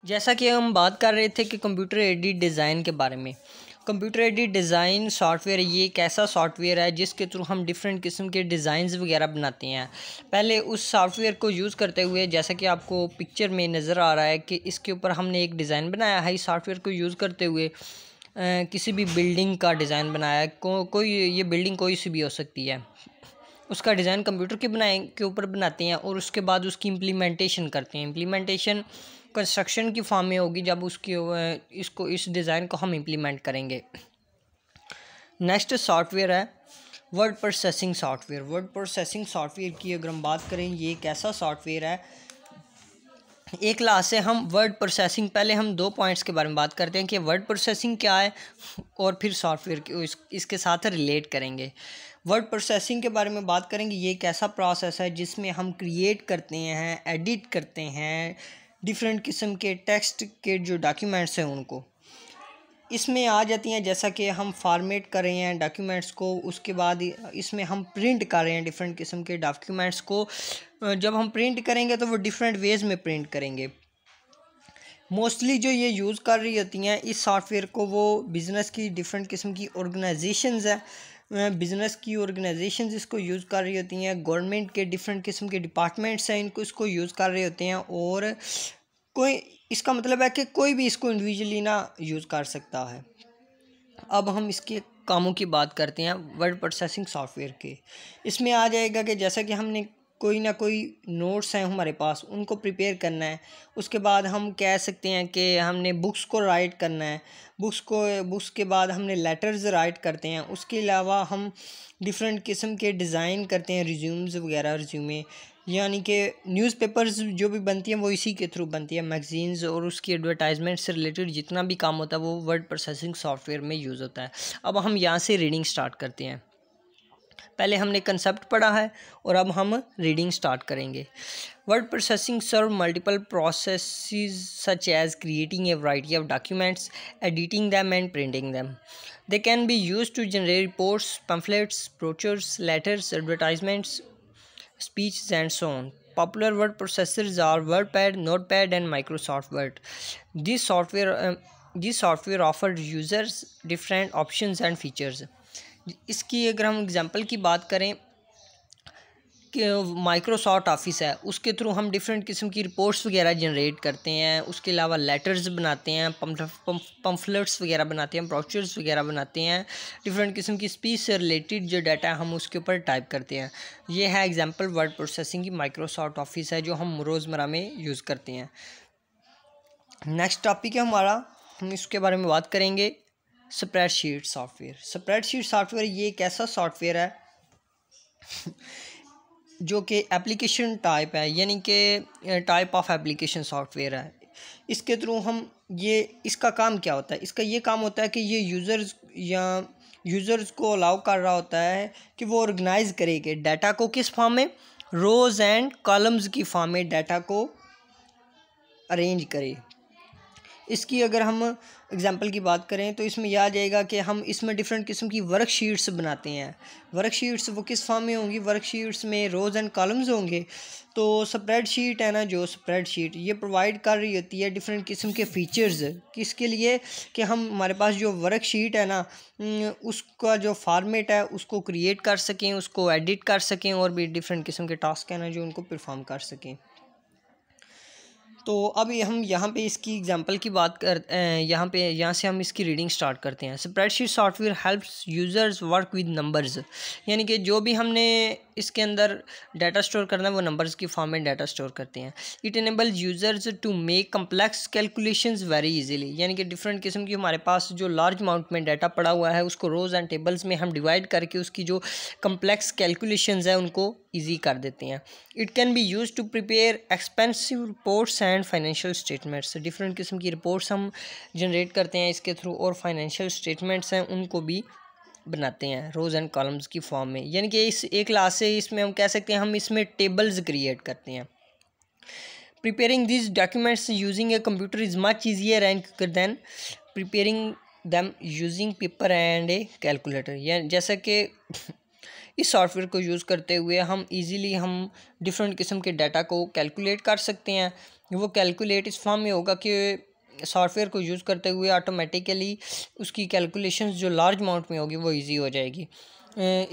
जैसा कि हम बात कर रहे थे कि कंप्यूटर एडेड डिज़ाइन के बारे में। कंप्यूटर एडेड डिज़ाइन सॉफ्टवेयर ये एक ऐसा सॉफ्टवेयर है जिसके थ्रू हम डिफरेंट किस्म के डिज़ाइंस वगैरह बनाते हैं। पहले उस सॉफ्टवेयर को यूज़ करते हुए, जैसा कि आपको पिक्चर में नज़र आ रहा है कि इसके ऊपर हमने एक डिज़ाइन बनाया है। इस सॉफ्टवेयर को यूज़ करते हुए किसी भी बिल्डिंग का डिज़ाइन बनाया है। कोई ये बिल्डिंग कोई सी भी हो सकती है। उसका डिज़ाइन कंप्यूटर के ऊपर बनाते हैं और उसके बाद उसकी इम्प्लीमेंटेशन करते हैं। इम्प्लीमेंटेशन कंस्ट्रक्शन की फॉर्म में होगी जब इस डिज़ाइन को हम इम्प्लीमेंट करेंगे। नेक्स्ट सॉफ्टवेयर है word processing software. Word processing software की अगर हम बात करें, ये एक ऐसा सॉफ्टवेयर है। एक क्लास से हम वर्ड प्रोसेसिंग, पहले हम 2 पॉइंट्स के बारे में बात करते हैं कि वर्ड प्रोसेसिंग क्या है और फिर सॉफ्टवेयर इसके साथ रिलेट करेंगे। वर्ड प्रोसेसिंग के बारे में बात करेंगे। ये एक ऐसा प्रोसेस है जिसमें हम क्रिएट करते हैं, एडिट करते हैं डिफरेंट किस्म के टेक्स्ट के जो डॉक्यूमेंट्स हैं उनको इसमें आ जाती हैं। जैसा कि हम फॉर्मेट कर रहे हैं डॉक्यूमेंट्स को, उसके बाद इसमें हम प्रिंट कर रहे हैं डिफरेंट किस्म के डॉक्यूमेंट्स को। जब हम प्रिंट करेंगे तो वो डिफरेंट वेज़ में प्रिंट करेंगे। मोस्टली जो ये यूज़ कर रही होती हैं इस सॉफ्टवेयर को, वो बिज़नेस की डिफरेंट किस्म की ऑर्गेनाइजेशंस है। बिज़नेस की ऑर्गेनाइजेशंस इसको यूज़ कर रही होती हैं। गवर्नमेंट के डिफरेंट किस्म के डिपार्टमेंट्स हैं, इसको यूज़ कर रहे होते हैं। और कोई, इसका मतलब है कि कोई भी इसको इंडिविजुअली ना यूज़ कर सकता है। अब हम इसके कामों की बात करते हैं वर्ड प्रोसेसिंग सॉफ्टवेयर के। इसमें आ जाएगा कि जैसा कि हमने कोई ना कोई नोट्स हैं हमारे पास, उनको प्रिपेयर करना है। उसके बाद हम कह सकते हैं कि हमने बुक्स को राइट करना है। बुक्स के बाद हमने लेटर्स राइट करते हैं। उसके अलावा हम डिफरेंट किस्म के डिज़ाइन करते हैं, रिज्यूम्स वगैरह, रिज्यूमे यानी कि न्यूज़पेपर्स जो भी बनती हैं वो इसी के थ्रू बनती है। मैगज़ीन्स और उसकी एडवर्टाइजमेंट से रिलेटेड जितना भी काम होता है वो वर्ड प्रोसेसिंग सॉफ्टवेयर में यूज़ होता है। अब हम यहाँ से रीडिंग स्टार्ट करते हैं। पहले हमने कंसेप्ट पढ़ा है और अब हम रीडिंग स्टार्ट करेंगे। Word processing serve multiple processes such as creating a variety of documents, editing them and printing them. They can be used to generate reports, pamphlets, brochures, letters, advertisements, speeches, and so on. Popular word processors are WordPad, Notepad, and Microsoft Word. These software offer users different options and features. इसकी अगर हम example की बात करें कि Microsoft office है, उसके through हम डिफरेंट किस्म की रिपोर्ट्स वगैरह जनरेट करते हैं। उसके अलावा लेटर्स बनाते हैं, पम्फलेट्स वगैरह बनाते हैं, ब्रोचर्स वगैरह बनाते हैं। डिफरेंट किस्म की स्पीच से रिलेटेड जो डाटा है हम उसके ऊपर टाइप करते हैं। ये है एग्जांपल वर्ड प्रोसेसिंग की। माइक्रोसॉफ्ट ऑफिस है जो हम रोज़मर्रा में यूज़ करते हैं। नेक्स्ट टॉपिक है हमारा, हम इसके बारे में बात करेंगे स्प्रेडशीट सॉफ्टवेयर। स्प्रेडशीट सॉफ्टवेयर ये एक ऐसा सॉफ्टवेयर है जो कि एप्लीकेशन टाइप है, यानी कि टाइप ऑफ एप्लीकेशन सॉफ्टवेयर है। इसके थ्रू हम इसका काम क्या होता है? इसका ये काम होता है कि ये यूज़र्स को अलाउ कर रहा होता है कि वो ऑर्गेनाइज करे कि डाटा को किस फॉर्म में, रोज़ एंड कॉलम्स की फॉर्म में डाटा को अरेंज करे। इसकी अगर हम एग्जांपल की बात करें तो इसमें यह आ जाएगा कि हम इसमें डिफरेंट किस्म की वर्कशीट्स बनाते हैं। वर्कशीट्स वो किस फॉर्म में होंगी? वर्कशीट्स में रोज़ एंड कॉलम्स होंगे। तो स्प्रेडशीट है ना, जो स्प्रेडशीट ये प्रोवाइड कर रही होती है डिफरेंट किस्म के फीचर्स, किसके लिए कि हम हमारे पास जो वर्कशीट है ना उसका जो फॉर्मेट है उसको क्रिएट कर सकें, उसको एडिट कर सकें और भी डिफरेंट किस्म के टास्क हैं ना जो उनको परफॉर्म कर सकें। तो अब हम यहाँ पे इसकी एग्जांपल की बात कर यहाँ से हम इसकी रीडिंग स्टार्ट करते हैं। Spreadsheet software helps users work with numbers, यानी कि जो भी हमने इसके अंदर डाटा स्टोर करना है वो नंबर्स की फॉर्म में डाटा स्टोर करते हैं। It enable users to make complex calculations very easily, यानी कि डिफरेंट किस्म की हमारे पास जो लार्ज अमाउंट में डाटा पड़ा हुआ है उसको रोज़ एंड टेबल्स में हम डिवाइड करके उसकी जो कम्प्लेक्स कैलकुलेशंस है उनको ईजी कर देते हैं। It can be use to prepare expensive reports and financial statements. Different किस्म की रिपोर्ट्स हम जनरेट करते हैं इसके थ्रू, और फाइनेंशियल स्टेटमेंट्स हैं उनको भी बनाते हैं रोज़ एंड कॉलम्स की फॉर्म में। यानी कि इस एक क्लास से इसमें हम कह सकते हैं हम इसमें टेबल्स क्रिएट करते हैं। Preparing this documents using a computer is much easier and quicker than preparing them using paper and a calculator. या जैसा कि इस सॉफ्टवेयर को यूज़ करते हुए हम इजीली डिफरेंट किस्म के डाटा को कैलकुलेट कर सकते हैं वो कैलकुलेट इस फॉर्म में होगा कि सॉफ्टवेयर को यूज़ करते हुए ऑटोमेटिकली उसकी कैलकुलेशंस जो लार्ज अमाउंट में होगी वो इजी हो जाएगी।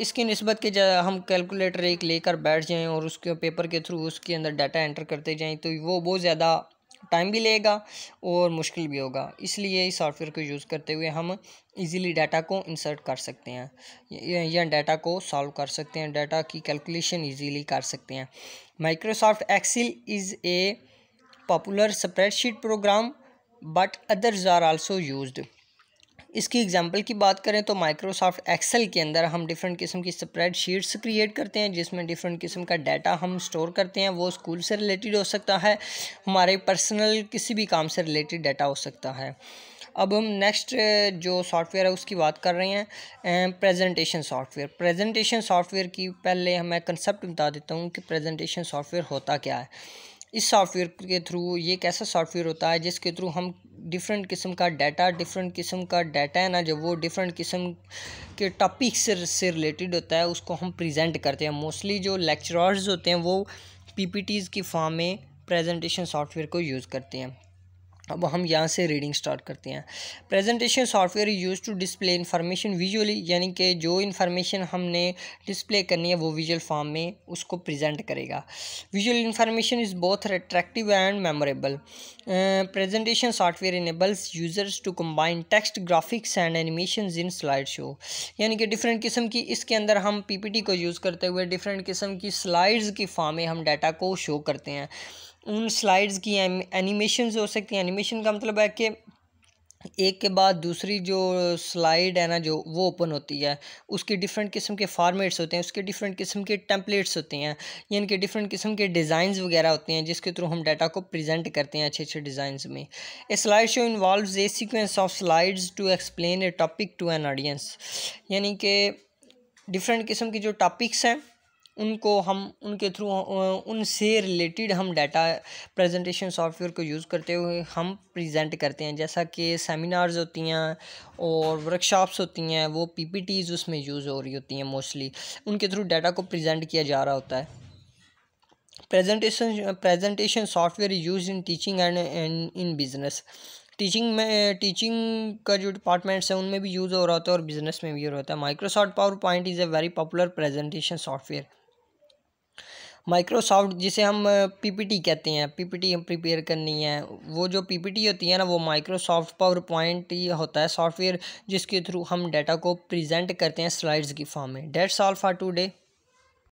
इसकी निस्बत के हम कैलकुलेटर एक लेकर बैठ जाएं और उसके पेपर के थ्रू उसके अंदर डाटा एंटर करते जाएं तो वो बहुत ज़्यादा टाइम भी लेगा और मुश्किल भी होगा। इसलिए इस सॉफ्टवेयर को यूज़ करते हुए हम इजीली डाटा को इंसर्ट कर सकते हैं या डाटा को सॉल्व कर सकते हैं, डाटा की कैलकुलेशन इजीली कर सकते हैं। Microsoft Excel is a popular spreadsheet program but others are also used. इसकी एग्जांपल की बात करें तो माइक्रोसॉफ्ट एक्सेल के अंदर हम डिफरेंट किस्म की स्प्रेडशीट्स क्रिएट करते हैं जिसमें डिफरेंट किस्म का डाटा हम स्टोर करते हैं। वो स्कूल से रिलेटेड हो सकता है, हमारे पर्सनल किसी भी काम से रिलेटेड डाटा हो सकता है। अब हम नेक्स्ट जो सॉफ्टवेयर है उसकी बात कर रहे हैं, प्रेजेंटेशन सॉफ्टवेयर। प्रेजेंटेशन सॉफ्टवेयर की पहले मैं कंसेप्ट बता देता हूँ कि प्रेजेंटेशन सॉफ्टवेयर होता क्या है। इस सॉफ्टवेयर के थ्रू ये एक ऐसा सॉफ्टवेयर होता है जिसके थ्रू हम डिफरेंट किस्म का डाटा है ना, जब वो डिफरेंट किस्म के टॉपिक से रिलेटेड होता है उसको हम प्रेजेंट करते हैं। मोस्टली जो लेक्चरर्स होते हैं वो पीपीटीज़ की फॉर्म में प्रेजेंटेशन सॉफ्टवेयर को यूज़ करते हैं। अब हम यहाँ से रीडिंग स्टार्ट करते हैं। Presentation software use to display information visually, यानी कि जो इन्फॉर्मेशन हमने डिस्प्ले करनी है वो विजुअल फॉर्म में उसको प्रेजेंट करेगा। Visual information is both attractive and memorable. Presentation software enables users to combine text, graphics and animations in slide show, यानी कि डिफरेंट किस्म की इसके अंदर हम पीपीटी को यूज़ करते हुए डिफरेंट किस्म की स्लाइड्स की फॉर्म में हम डाटा को शो करते हैं। उन स्लाइड्स की एनिमेशंस हो सकती हैं। एनिमेशन का मतलब है कि एक के बाद दूसरी जो स्लाइड है ना जो वो ओपन होती है, उसके डिफरेंट किस्म के फॉर्मेट्स होते हैं, उसके डिफरेंट किस्म के टेम्पलेट्स होते हैं, यानी कि डिफरेंट किस्म के डिज़ाइंस वगैरह होते हैं जिसके थ्रू हम डाटा को प्रेजेंट करते हैं अच्छे अच्छे डिज़ाइंस में। A slide show involves a sequence of slides to explain a topic to an audience, यानी कि डिफरेंट किस्म के जो टॉपिक्स हैं उनको हम उनके थ्रू उनसे रिलेटेड हम डाटा प्रेजेंटेशन सॉफ्टवेयर को यूज़ करते हुए हम प्रेजेंट करते हैं। जैसा कि सेमिनार्स होती हैं और वर्कशॉप्स होती हैं, वो पीपीटीज़ उसमें यूज़ हो रही होती हैं, मोस्टली उनके थ्रू डाटा को प्रेजेंट किया जा रहा होता है। Presentation software use in teaching and in business. Teaching का जो डिपार्टमेंट्स हैं उनमें भी यूज़ हो रहा होता है और बिजनेस में भी यूज़ होता है। Microsoft power point is a very popular presentation software. Microsoft जिसे हम पीपीटी कहते हैं, पीपीटी हम प्रिपेयर करनी है, वो जो पीपीटी होती है ना वो माइक्रोसॉफ्ट पावर पॉइंट ही होता है सॉफ्टवेयर जिसके थ्रू हम डाटा को प्रेजेंट करते हैं स्लाइड्स की फॉर्म में। That's all for today.